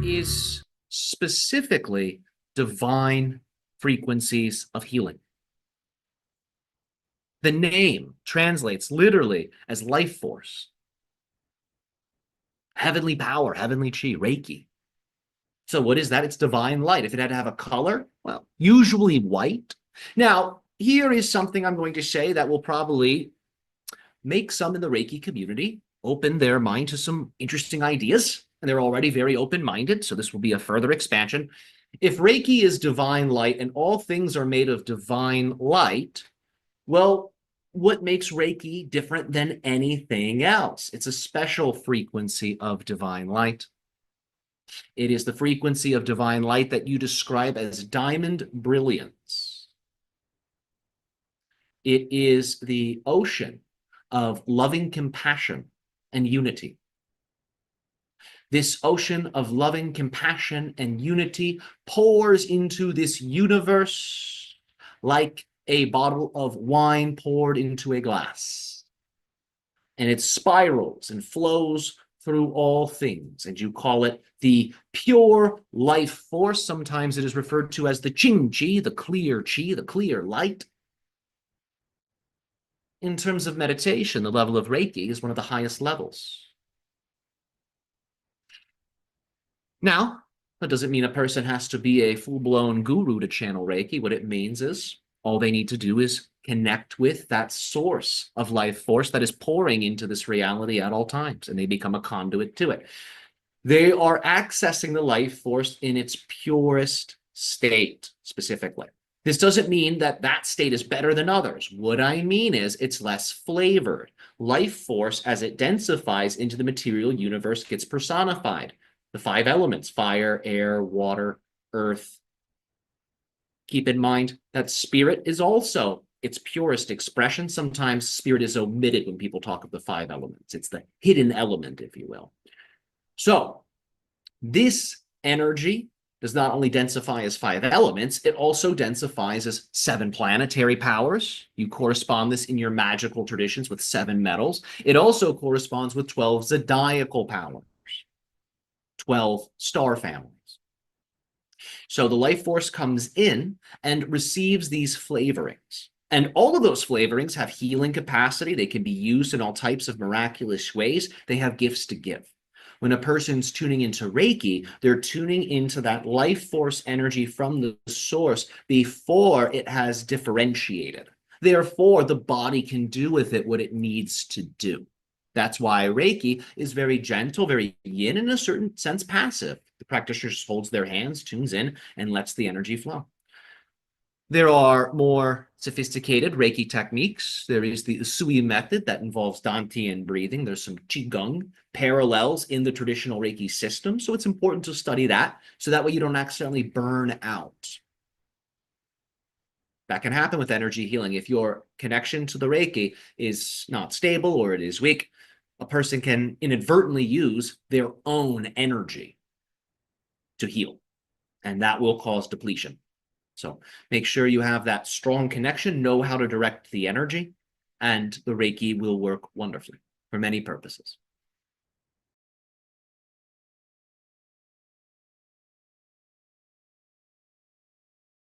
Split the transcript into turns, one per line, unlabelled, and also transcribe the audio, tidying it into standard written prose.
is specifically divine frequencies of healing. The name translates literally as life force, heavenly power, heavenly chi, Reiki. So what is that? It's divine light. If it had to have a color, well, usually white. Now, here is something I'm going to say that will probably make some in the Reiki community open their mind to some interesting ideas, and they're already very open-minded, so this will be a further expansion. If Reiki is divine light and all things are made of divine light, well, what makes Reiki different than anything else? It's a special frequency of divine light. It is the frequency of divine light that you describe as diamond brilliance. It is the ocean of loving compassion and unity. This ocean of loving compassion and unity pours into this universe like a bottle of wine poured into a glass. And it spirals and flows through all things, and you call it the pure life force. Sometimes it is referred to as the Qing Qi, the clear light. In terms of meditation, the level of Reiki is one of the highest levels. Now, that doesn't mean a person has to be a full-blown guru to channel Reiki. What it means is all they need to do is connect with that source of life force that is pouring into this reality at all times, and they become a conduit to it. They are accessing the life force in its purest state, specifically. This doesn't mean that that state is better than others. What I mean is it's less flavored. Life force, as it densifies into the material universe, gets personified. The 5 elements: fire, air, water, earth. Keep in mind that spirit is also its purest expression. Sometimes spirit is omitted when people talk of the 5 elements. It's the hidden element, if you will. So this energy does not only densify as 5 elements, it also densifies as 7 planetary powers. You correspond this in your magical traditions with 7 metals. It also corresponds with 12 zodiacal powers, 12 star families. So the life force comes in and receives these flavorings. And all of those flavorings have healing capacity. They can be used in all types of miraculous ways. They have gifts to give. When a person's tuning into Reiki, they're tuning into that life force energy from the source before it has differentiated. Therefore, the body can do with it what it needs to do. That's why Reiki is very gentle, very yin, in a certain sense passive. The practitioner just holds their hands, tunes in, and lets the energy flow. There are more sophisticated Reiki techniques. There is the Usui method that involves Dantian breathing. There's some Qigong parallels in the traditional Reiki system. So it's important to study that, so that way you don't accidentally burn out. That can happen with energy healing. If your connection to the Reiki is not stable or it is weak, a person can inadvertently use their own energy to heal, and that will cause depletion. So make sure you have that strong connection, know how to direct the energy, and the Reiki will work wonderfully for many purposes.